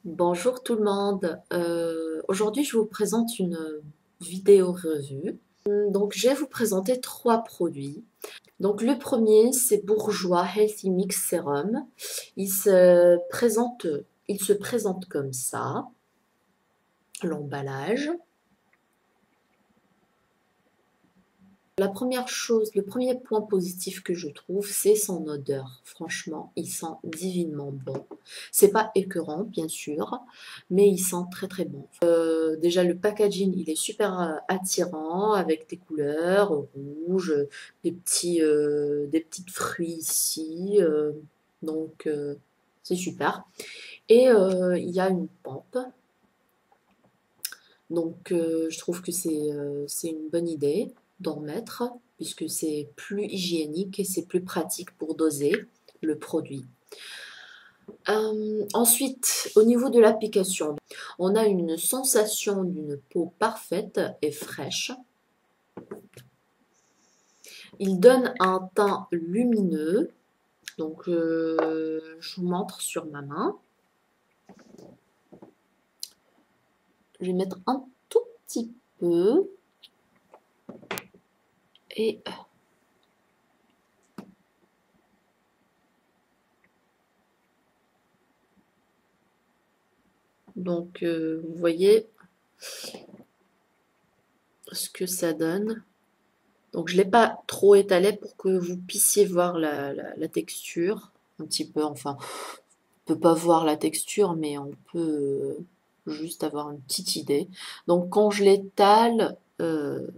Bonjour tout le monde. Aujourd'hui, je vous présente une vidéo revue. Donc, je vais vous présenter trois produits. Donc, le premier, c'est Bourjois Healthy Mix Serum. Il se présente, il se présente comme ça, l'emballage. La première chose, le premier point positif que je trouve, c'est son odeur. Franchement, il sent divinement bon. C'est pas écœurant, bien sûr, mais il sent très très bon. Déjà, le packaging, il est super attirant avec des couleurs rouges, des petites fruits ici. Donc, c'est super. Et il y a une pompe. Donc, je trouve que c'est une bonne idée d'en mettre, puisque c'est plus hygiénique et c'est plus pratique pour doser le produit. Ensuite, au niveau de l'application, on a une sensation d'une peau parfaite et fraîche. Il donne un teint lumineux. Donc, je vous montre sur ma main. Je vais mettre un tout petit peu. Et donc, vous voyez ce que ça donne. Donc je ne l'ai pas trop étalé pour que vous puissiez voir la texture un petit peu. Enfin, on ne peut pas voir la texture, mais on peut juste avoir une petite idée. Donc quand je l'étale,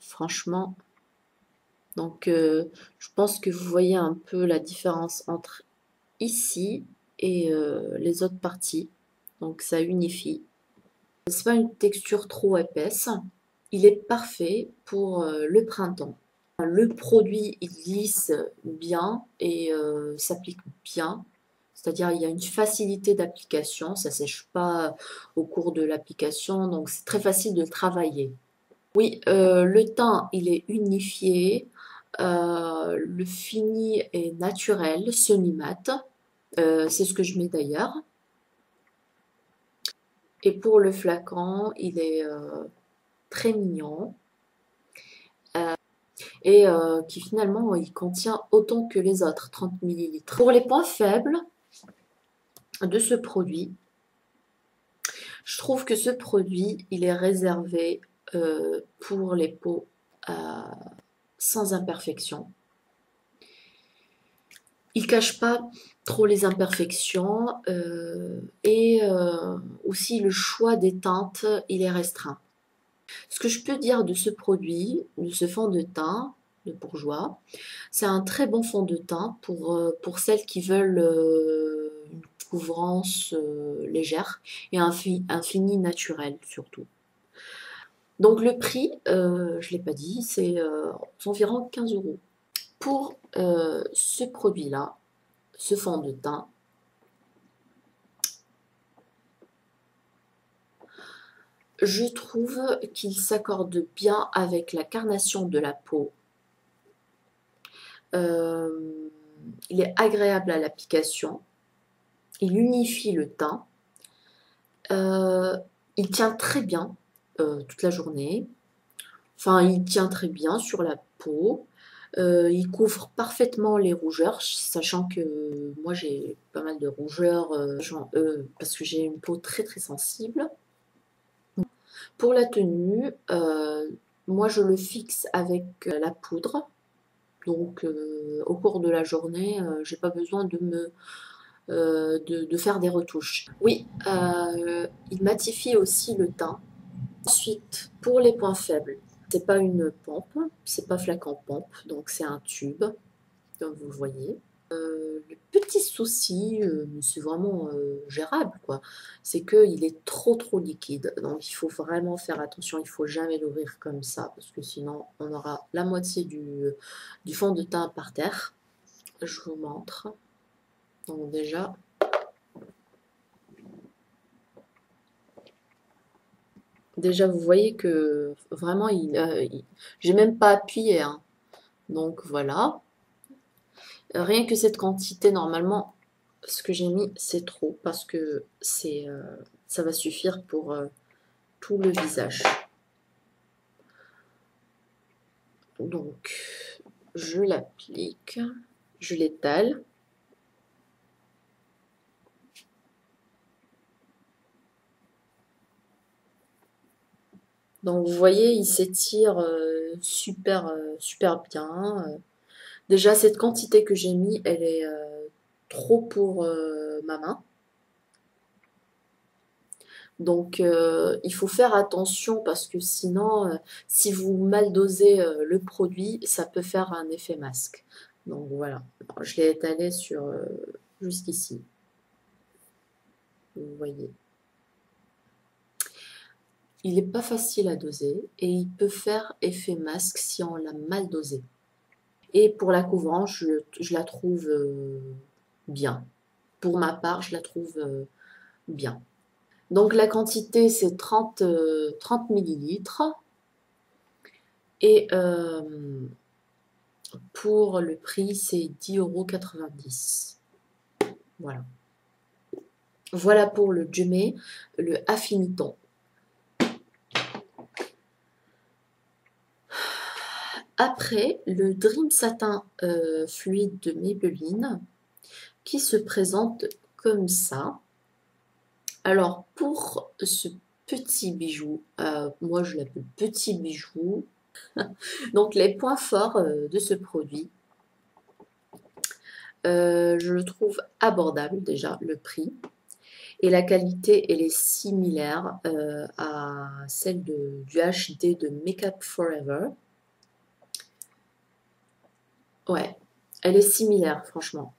franchement, je pense que vous voyez un peu la différence entre ici et les autres parties. Donc ça unifie. C'est pas une texture trop épaisse. Il est parfait pour le printemps. Le produit, il glisse bien et s'applique bien. C'est-à-dire, il y a une facilité d'application. Ça ne sèche pas au cours de l'application. Donc, c'est très facile de le travailler. Oui, le teint, il est unifié. Le fini est naturel, semi-mat. C'est ce que je mets d'ailleurs. Et pour le flacon, il est très mignon. Et qui finalement il contient autant que les autres, 30 millilitres. Pour les points faibles de ce produit, je trouve que ce produit il est réservé pour les peaux sans imperfection. Il cache pas trop les imperfections et aussi le choix des teintes il est restreint. Ce que je peux dire de ce produit, de ce fond de teint de Bourjois, c'est un très bon fond de teint pour celles qui veulent une couvrance légère et un fini naturel surtout. Donc le prix, je ne l'ai pas dit, c'est environ 15 euros. Pour ce produit-là, ce fond de teint, je trouve qu'il s'accorde bien avec la carnation de la peau. Il est agréable à l'application. Il unifie le teint. Il tient très bien toute la journée. Enfin, il tient très bien sur la peau. Il couvre parfaitement les rougeurs, sachant que moi j'ai pas mal de rougeurs parce que j'ai une peau très très sensible. Pour la tenue, moi je le fixe avec la poudre. Donc au cours de la journée, j'ai pas besoin de faire des retouches. Oui, il matifie aussi le teint. Ensuite, pour les points faibles, c'est pas une pompe, c'est pas flacon pompe, donc c'est un tube, comme vous le voyez. Le petit souci, mais c'est vraiment gérable, quoi, c'est qu'il est trop liquide. Donc il faut vraiment faire attention, il faut jamais l'ouvrir comme ça, parce que sinon on aura la moitié du fond de teint par terre. Je vous montre. Donc déjà vous voyez que vraiment, j'ai même pas appuyé, hein. Donc voilà. Rien que cette quantité, normalement, ce que j'ai mis, c'est trop parce que Ça va suffire pour tout le visage. Donc, je l'applique, je l'étale. Donc, vous voyez, il s'étire super bien. Déjà, cette quantité que j'ai mis, elle est trop pour ma main. Donc, il faut faire attention parce que sinon, si vous mal dosez le produit, ça peut faire un effet masque. Donc, voilà. Alors, je l'ai étalé sur jusqu'ici. Vous voyez. Il n'est pas facile à doser et il peut faire effet masque si on l'a mal dosé. Et pour la couvrance, je la trouve bien. Pour ma part, je la trouve bien. Donc la quantité, c'est 30 millilitres. Et pour le prix, c'est 10,90 €. Voilà. Voilà pour le Jume, le Affiniton. Après, le Dream Satin fluide de Maybelline qui se présente comme ça. Alors, pour ce petit bijou, moi je l'appelle petit bijou. Donc, les points forts de ce produit, je le trouve abordable déjà, le prix. Et la qualité, elle est similaire à celle du HD de Make Up Forever. Ouais, elle est similaire, franchement.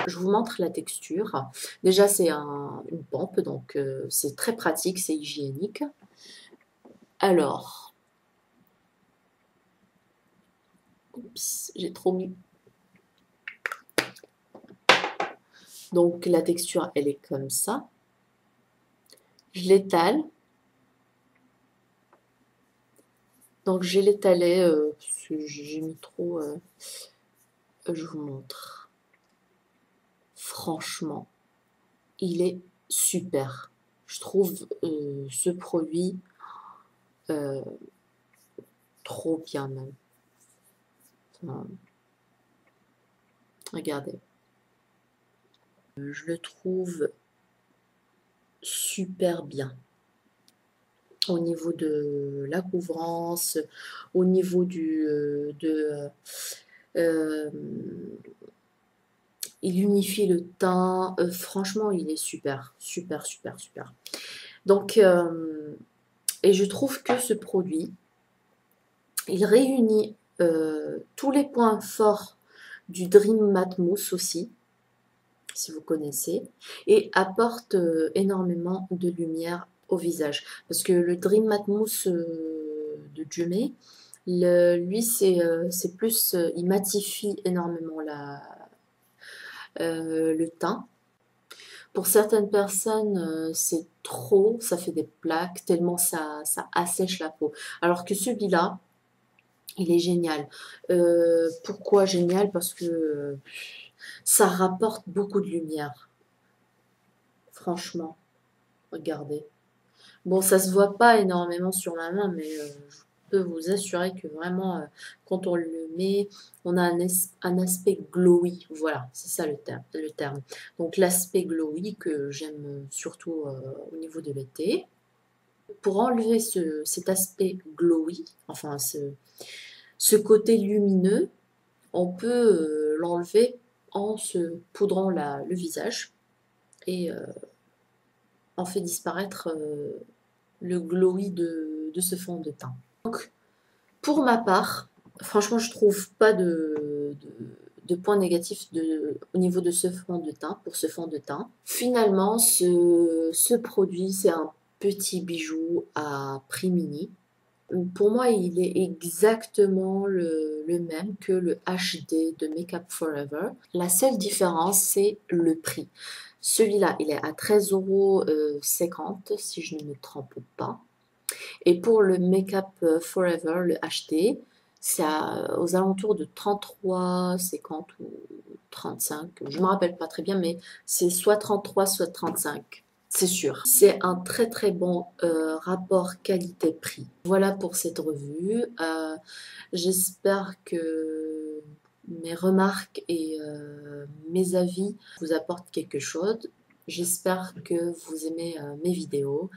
Je vous montre la texture. Déjà, c'est une pompe, donc c'est très pratique, c'est hygiénique. Alors, oups, j'ai trop mis. Donc, la texture, elle est comme ça. Je l'étale. Donc, je l'étalais, parce que j'ai mis trop. Je vous montre. Franchement, il est super. Je trouve ce produit trop bien même. Enfin, regardez. Je le trouve super bien. Au niveau de la couvrance, au niveau il unifie le teint. Franchement, il est super, super, super, super. Donc, et je trouve que ce produit, il réunit tous les points forts du Dream Matte Mousse aussi, si vous connaissez, et apporte énormément de lumière au visage. Parce que le Dream Matte Mousse de Jume, lui, c'est plus, il matifie énormément le teint. Pour certaines personnes, c'est trop, ça fait des plaques, tellement ça assèche la peau. Alors que celui-là, il est génial. Pourquoi génial? Parce que ça rapporte beaucoup de lumière. Franchement, regardez. Bon, ça se voit pas énormément sur ma main, mais je peux vous assurer que vraiment, quand on le met, on a un aspect glowy. Voilà, c'est ça le terme. Donc l'aspect glowy que j'aime surtout au niveau de l'été. Pour enlever cet aspect glowy, enfin ce côté lumineux, on peut l'enlever en se poudrant le visage et on fait disparaître le glowy de ce fond de teint. Donc, pour ma part, franchement, je trouve pas de points négatifs au niveau de ce fond de teint, pour ce fond de teint. Finalement, ce produit, c'est un petit bijou à prix mini. Pour moi, il est exactement le même que le HD de Make Up Forever. La seule différence, c'est le prix. Celui-là, il est à 13,50 € si je ne me trompe pas. Et pour le Make Up Forever, le HD, c'est aux alentours de 33,50 ou 35. Je ne me rappelle pas très bien, mais c'est soit 33, soit 35. c'est sûr. C'est un très très bon rapport qualité-prix. Voilà pour cette revue. J'espère que mes remarques et mes avis vous apportent quelque chose. J'espère que vous aimez mes vidéos.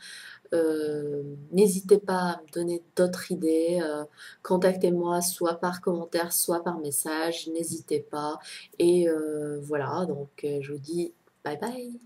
N'hésitez pas à me donner d'autres idées. Contactez-moi soit par commentaire, soit par message. N'hésitez pas. Et voilà, donc je vous dis bye bye.